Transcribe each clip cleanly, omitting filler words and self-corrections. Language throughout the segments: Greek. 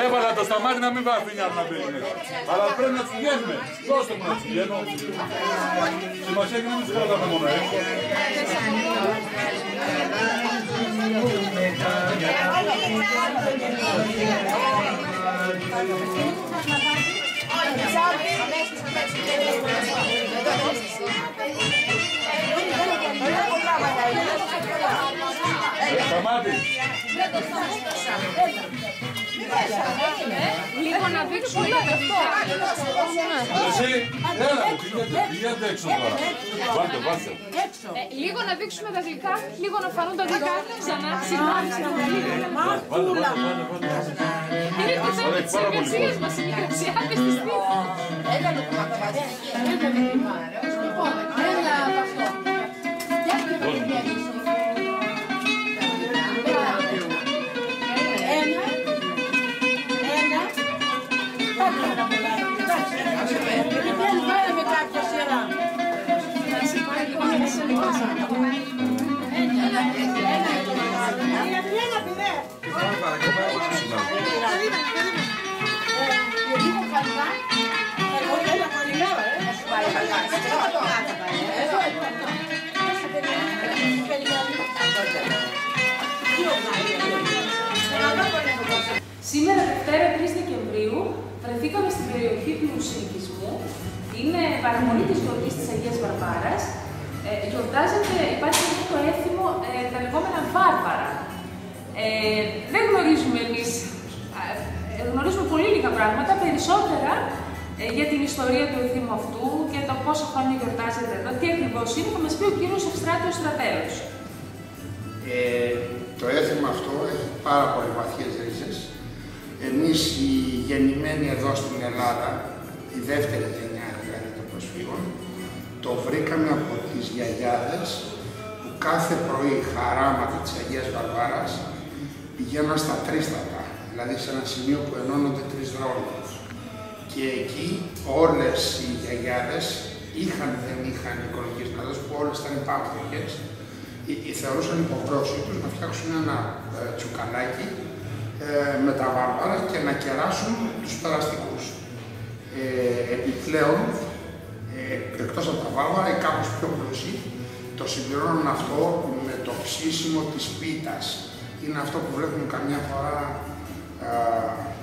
Έβαλα το σταμάτη να μην βάζει να μπαίνει. Αλλά πρέπει να τους βγαίνουμε. Δώστε μου να τους βγαίνω. Σημασία και να μην τους κρατάμε μόνο. Σταμάτη. Λίγο να δείξουμε τα δικά. Εσύ, έλα, πηγαίνετε έξω τώρα. Βάστε. Λίγο να δείξουμε τα γλυκά, λίγο να φανούν τα δικά. Ξανά, συγγνώμη. Είναι το θέμα της εργασίας μας, είναι η εργασιάδες της δίκης. Έκανε το μαθηματικό. Λοιπόν, έλα αυτό. Σήμερα, Δευτέρα 3 Δεκεμβρίου, βρεθήκαμε στην περιοχή του συνοικισμού. Είναι παραμονή της γιορτής της Αγίας Βαρβάρας. Γιορτάζεται, υπάρχει αυτό το έθιμο, τα λεγόμενα Βάρβαρα. Δεν γνωρίζουμε εμείς, γνωρίζουμε πολύ λίγα πράγματα, περισσότερα για την ιστορία του έθιμου αυτού και το πόσα χρόνια γιορτάζεται εδώ, τι ακριβώς είναι, θα μας πει ο κύριος Ευστράτιος Στρατέλος. Το έθιμο αυτό έχει πάρα πολύ βαθιές ρίζες. Εμείς οι γεννημένοι εδώ στην Ελλάδα, η δεύτερη γενιά δηλαδή των προσφύγων, το βρήκαμε από τις γιαγιάδες που κάθε πρωί χαράματα της Αγίας Βαρβάρας πηγαίναν στα τρίστατα, δηλαδή σε ένα σημείο που ενώνονται τρεις δρόμους. Και εκεί όλες οι γιαγιάδες δεν είχαν οικολογικές μεταδόσεις που όλες ήταν υπάρχοντες. Θεωρούσαν υποχρέωσή τους να φτιάξουν ένα τσουκαλάκι με τα βάρβαρα και να κεράσουν τους περαστικούς. Επιπλέον, εκτός από τα βάρβαρα, οι κάπως πιο πλούσιοι το συμπληρώνουν αυτό με το ψήσιμο της πίτας. Είναι αυτό που βλέπουμε καμιά φορά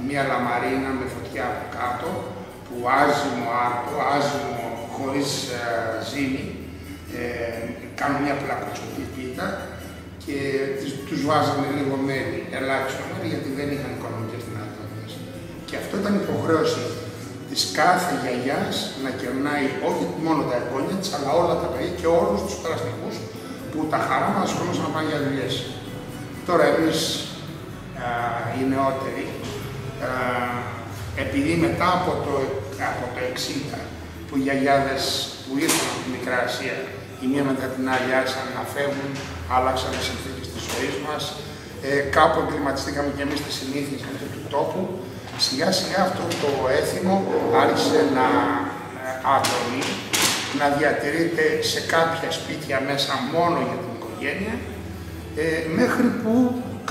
μία λαμαρίνα με φωτιά από κάτω, που άζυμο άρτο, άζυμο χωρίς ζύμη, κάνουν μια πλακοτσοπή πίτα και τους βάζανε λίγο μέλι, ελάχιστο μέλι, γιατί δεν είχαν οικονομικές δυνατότητες. Και αυτό ήταν υποχρέωση της κάθε γιαγιάς να κερνάει όχι μόνο τα εγγόνια της, αλλά όλα τα παιδιά και όλους τους περαστικούς που τα χαράματα σκονούσαν να πάνε για δουλειές. Τώρα εμείς οι νεότεροι, επειδή μετά από το 60 που οι γιαγιάδες που ήρθαν από τη Μικρά Ασία η μία μετά την άλλη άρχισαν να φεύγουν, άλλαξαν οι συνθήκες της ζωής μας, κάπου εγκληματιστήκαμε και εμείς τις συνήθειες του τόπου. Σιγά σιγά αυτό το έθιμο άρχισε να ατομεί, να διατηρείται σε κάποια σπίτια μέσα μόνο για την οικογένεια, μέχρι που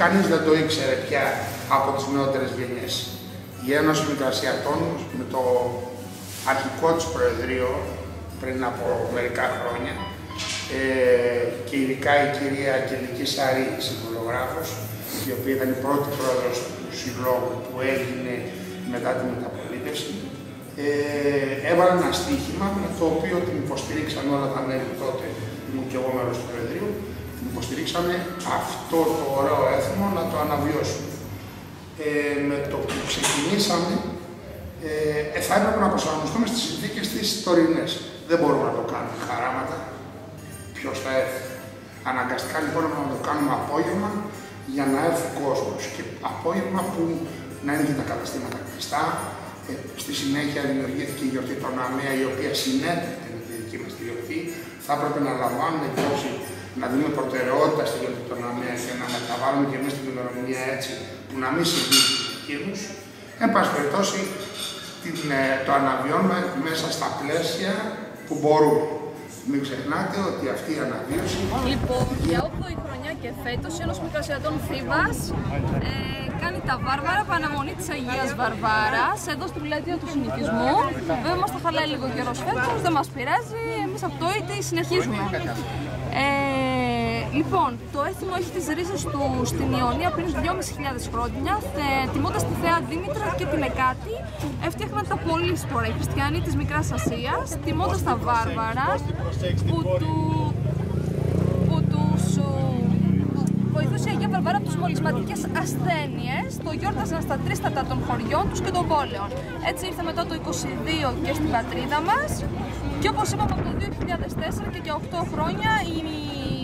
κανείς δεν το ήξερε πια από τις νεότερες γενιές. Η Ένωση Μικρασιατών με το αρχικό της Προεδρείο πριν από μερικά χρόνια και ειδικά η κυρία Αγγελική Σαρή, συμβολογράφος, η οποία ήταν η πρώτη πρόεδρος του συλλόγου που έγινε μετά τη μεταπολίτευση, έβαλε ένα στοίχημα με το οποίο την υποστηρίξαν όλα τα μέλη τότε, ήμουν και εγώ μέλος του Προεδρείου, την υποστηρίξαμε αυτό το ωραίο έθιμο να το αναβιώσουμε. Με το που ξεκινήσαμε, θα έπρεπε να προσαρμοστούμε στις συνθήκες τις τωρινές. Δεν μπορούμε να το κάνουμε χαράματα. Ποιος θα έρθει. Αναγκαστικά λοιπόν να το κάνουμε απόγευμα για να έρθει κόσμος. Και απόγευμα που να είναι και τα καταστήματα κλειστά. Στη συνέχεια δημιουργήθηκε η γιορτή των ΑΜΕΑ, η οποία συνέτρεπε με τη δική μας τη γιορτή. Θα έπρεπε να λαμβάνουμε υπόψη, να δούμε προτεραιότητα στη γιορτή των ΑΜΕΑ και να μεταβάλουμε και εμείς την ημερομηνία έτσι, που να μην συμβεί στους εκείνους. Εν πάση περιπτώσει, το αναβιώνουμε μέσα στα πλαίσια που μπορούμε. Μην ξεχνάτε ότι αυτή η αναβίωση... Λοιπόν, για 8η χρονιά και φέτος η Ένωση Μικρασιατών Θήβας κάνει τα Βάρβαρα από αναμονή της Αγίας Βαρβάρας εδώ στην πλατεία του Συνοικισμού. Βέβαια μας τα χαλάει λίγο καιρός φέτος, δεν μας πειράζει, εμείς από το ΙΤΙ συνεχίζουμε. Λοιπόν, το έθιμο έχει τις ρίζες του στην Ιωνία πριν 2.500 χρόνια. Τιμώντας τη Θεά Δήμητρα και την Εκάτη, έφτιαχναν τα πολύσπορα οι χριστιανοί της Μικράς Ασίας, τιμώντας τα Βάρβαρα που τους βοηθούσε η Αγία Βαρβάρα από τις μολυσματικές ασθένειες. Το γιόρταζαν στα τρίστατα των χωριών τους και των πόλεων. Έτσι ήρθε μετά το 22 και στην πατρίδα μας. Και όπως είπαμε από το 2004 και για 8 χρόνια οι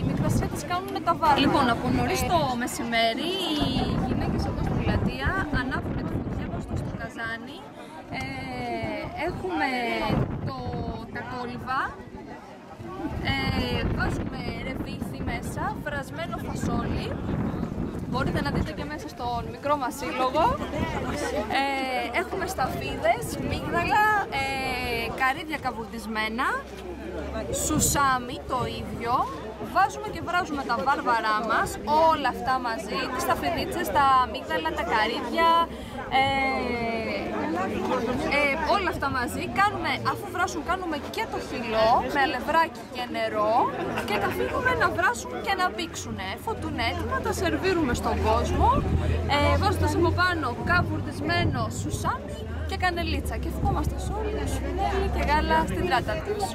Μικρασιάτες κάνουν τα Βάρβαρα. Λοιπόν, από νωρίς το μεσημέρι οι γυναίκες εδώ στην πλατεία ανάβουν τη φωτιά μπροστά στο καζάνι. Έχουμε τα κόλυβα. Βάζουμε ρεβίθι μέσα, βρασμένο φασόλι. Μπορείτε να δείτε και μέσα στον μικρό μας σύλλογο. Έχουμε σταφίδες, μίγδαλα, καρύδια καβουρδισμένα, σουσάμι το ίδιο. Βάζουμε και βράζουμε τα βάρβαρά μας, όλα αυτά μαζί, τις σταφιδίτσες, τα μίγδαλα, τα καρύδια, όλα αυτά μαζί. Αφού βράσουν κάνουμε και το χυλό με αλευράκι και νερό και τα αφήνουμε να βράσουν και να πήξουν. Φωτούν έτοιμα, τα σερβίρουμε στον κόσμο, βάζοντας από πάνω καβουρδισμένο σουσάμι και κανελίτσα και ευχόμαστε σε όλους φινέλι και γάλα στην τράτα τους.